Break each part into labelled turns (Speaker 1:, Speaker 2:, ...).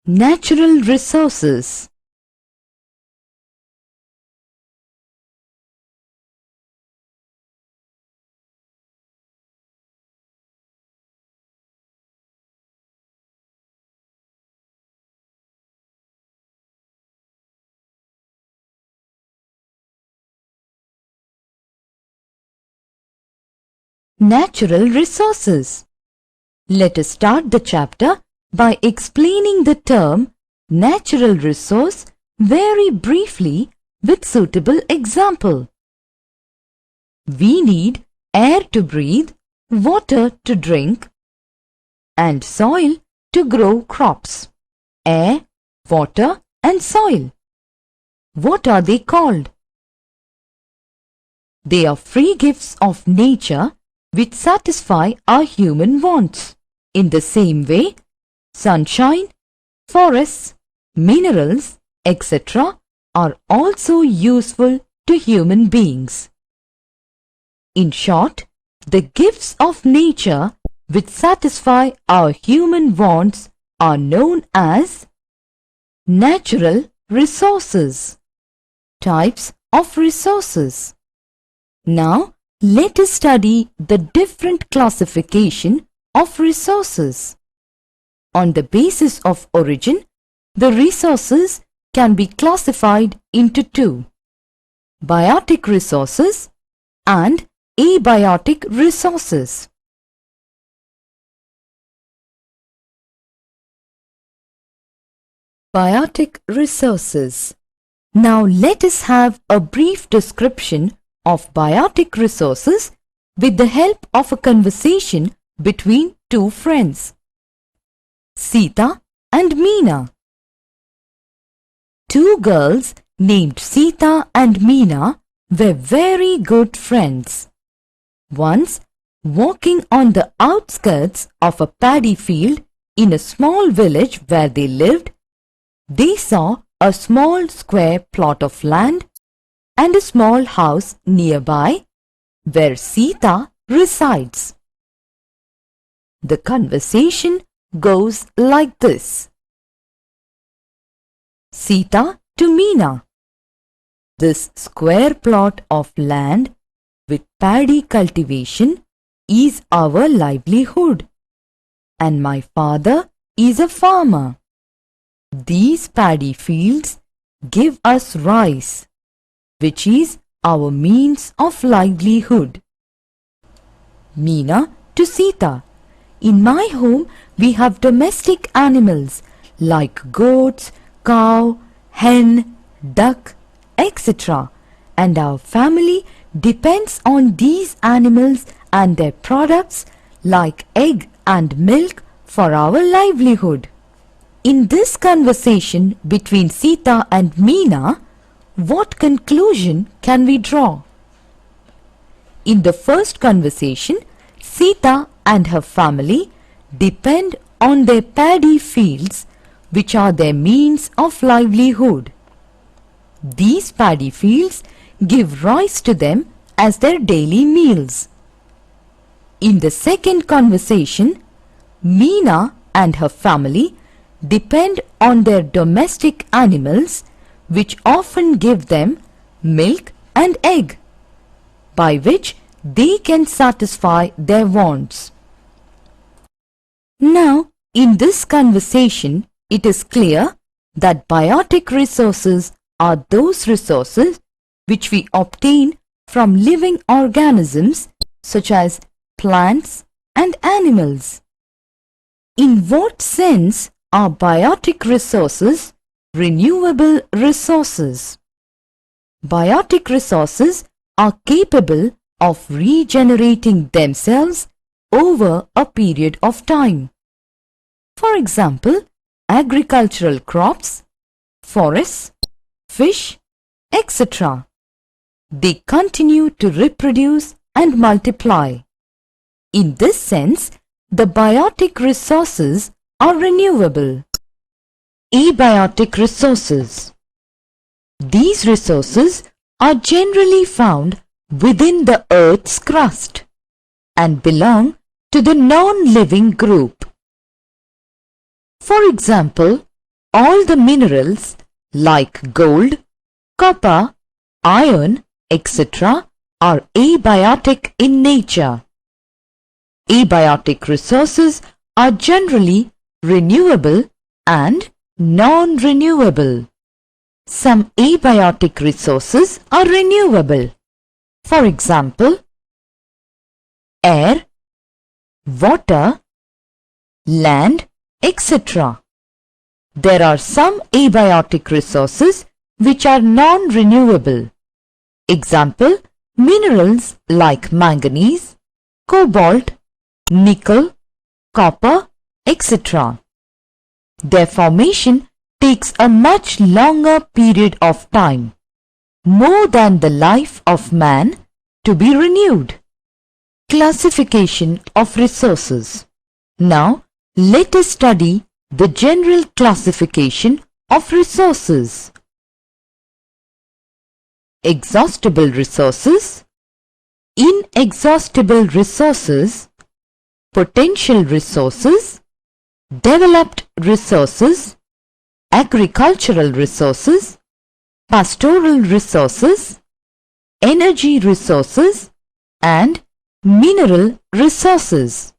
Speaker 1: Natural resources. Natural resources. Let us start the chapter by explaining the term natural resource very briefly with suitable example. We need air to breathe, water to drink, and soil to grow crops. Air, water, and soil. What are they called? They are free gifts of nature which satisfy our human wants. In the same way, sunshine, forests, minerals, etc. are also useful to human beings. In short, the gifts of nature which satisfy our human wants are known as natural resources. Types of resources. Now, let us study the different classification of resources. On the basis of origin, the resources can be classified into two: biotic resources and abiotic resources. Biotic resources. Now let us have a brief description of biotic resources with the help of a conversation between two friends, Sita and Meena. Two girls named Sita and Meena were very good friends. Once, walking on the outskirts of a paddy field in a small village where they lived, they saw a small square plot of land and a small house nearby where Sita resides. The conversation goes like this. Sita to Meena. This square plot of land with paddy cultivation is our livelihood, and my father is a farmer. These paddy fields give us rice, which is our means of livelihood. Meena to Sita. In my home, we have domestic animals like goats, cow, hen, duck, etc. And our family depends on these animals and their products like egg and milk for our livelihood. In this conversation between Sita and Meena, what conclusion can we draw? In the first conversation, Sita and her family depend on their paddy fields, which are their means of livelihood. These paddy fields give rice to them as their daily meals. In the second conversation, Meena and her family depend on their domestic animals, which often give them milk and egg, by which they can satisfy their wants. Now, in this conversation, it is clear that biotic resources are those resources which we obtain from living organisms such as plants and animals. In what sense are biotic resources renewable resources? Biotic resources are capable of regenerating themselves over a period of time. For example, agricultural crops, forests, fish, etc. They continue to reproduce and multiply. In this sense, the biotic resources are renewable. Abiotic resources. These resources are generally found within the Earth's crust and belong to the non-living group. For example, All the minerals like gold, copper, iron, etc. are abiotic in nature. Abiotic resources are generally renewable and non-renewable. Some abiotic resources are renewable. For example, air, water, land, etc. There are some abiotic resources which are non-renewable. Example, minerals like manganese, cobalt, nickel, copper, etc. Their formation takes a much longer period of time, more than the life of man, to be renewed. Classification of resources. Now, let us study the general classification of resources. Exhaustible resources, inexhaustible resources, potential resources, developed resources, agricultural resources, pastoral resources, energy resources, and mineral resources.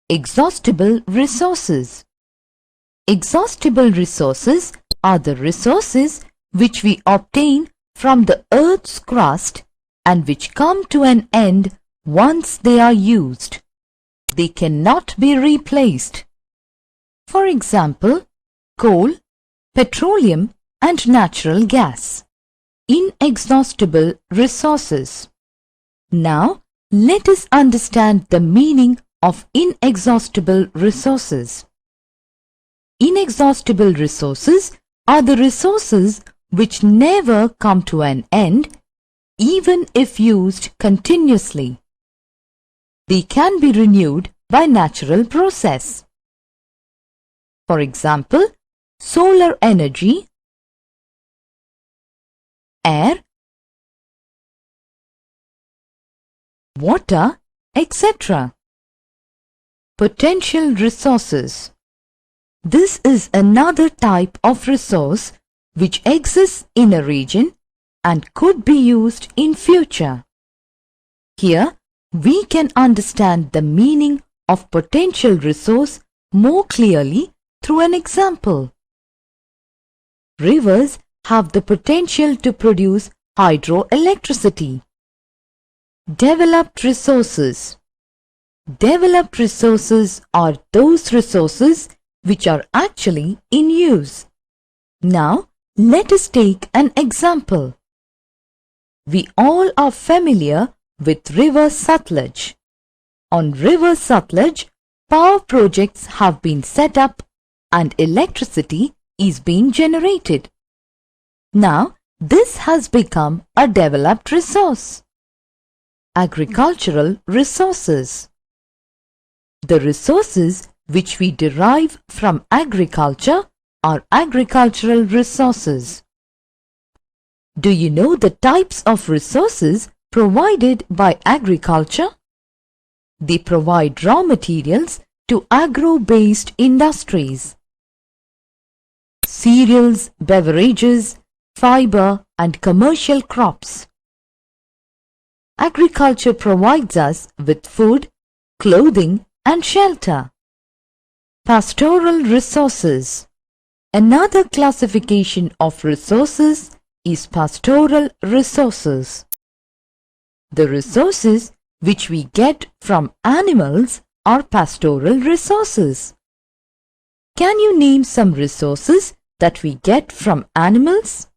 Speaker 1: Exhaustible resources. Exhaustible resources are the resources which we obtain from the earth's crust and which come to an end once they are used. They cannot be replaced. For example, coal, petroleum and natural gas. Inexhaustible resources. Now, let us understand the meaning of inexhaustible resources. Inexhaustible resources are the resources which never come to an end, even if used continuously. They can be renewed by natural process. For example, solar energy, air, water, etc. Potential resources. This is another type of resource which exists in a region and could be used in future. Here, we can understand the meaning of potential resource more clearly through an example. Rivers have the potential to produce hydroelectricity. Developed resources. Developed resources are those resources which are actually in use. Now, let us take an example. We all are familiar with River Sutlej. On River Sutlej, power projects have been set up and electricity is being generated. Now, this has become a developed resource. Agricultural resources. The resources which we derive from agriculture are agricultural resources. Do you know the types of resources provided by agriculture? They provide raw materials to agro-based industries. Cereals, beverages, fiber and commercial crops. Agriculture provides us with food, clothing and shelter. Pastoral resources. Another classification of resources is pastoral resources. The resources which we get from animals are pastoral resources. Can you name some resources that we get from animals?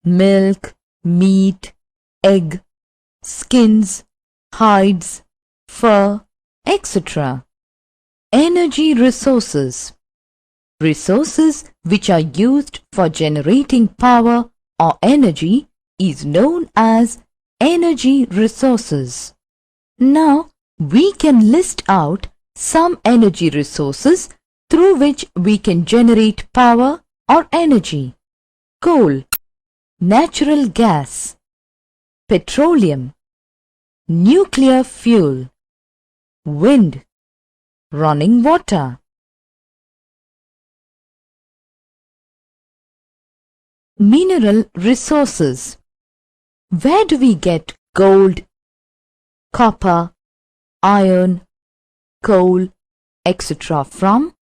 Speaker 1: Milk, meat, egg, skins, hides, fur, etc. Energy resources. Resources which are used for generating power or energy is known as energy resources. Now, we can list out some energy resources through which we can generate power or energy. Coal, natural gas, petroleum, nuclear fuel, wind, running water. Mineral resources. Where do we get gold, copper, iron, coal, etc. from?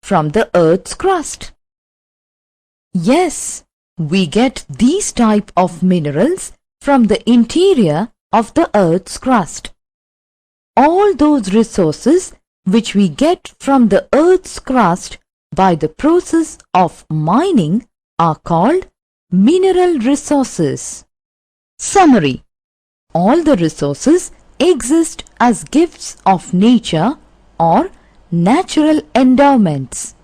Speaker 1: From the Earth's crust. Yes, we get these type of minerals from the interior of the Earth's crust. All those resources which we get from the Earth's crust by the process of mining are called mineral resources. Summary. All the resources exist as gifts of nature or natural endowments.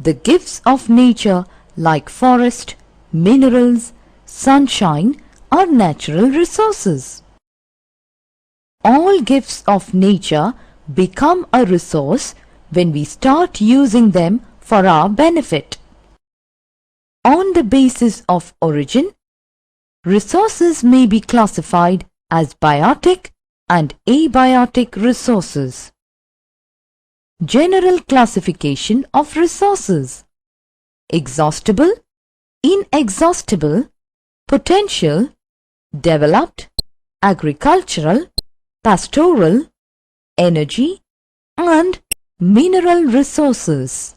Speaker 1: The gifts of nature like forest, minerals, sunshine are natural resources. All gifts of nature become a resource when we start using them for our benefit. On the basis of origin, resources may be classified as biotic and abiotic resources. General classification of resources: exhaustible, inexhaustible, potential, developed, agricultural, pastoral, energy, and mineral resources.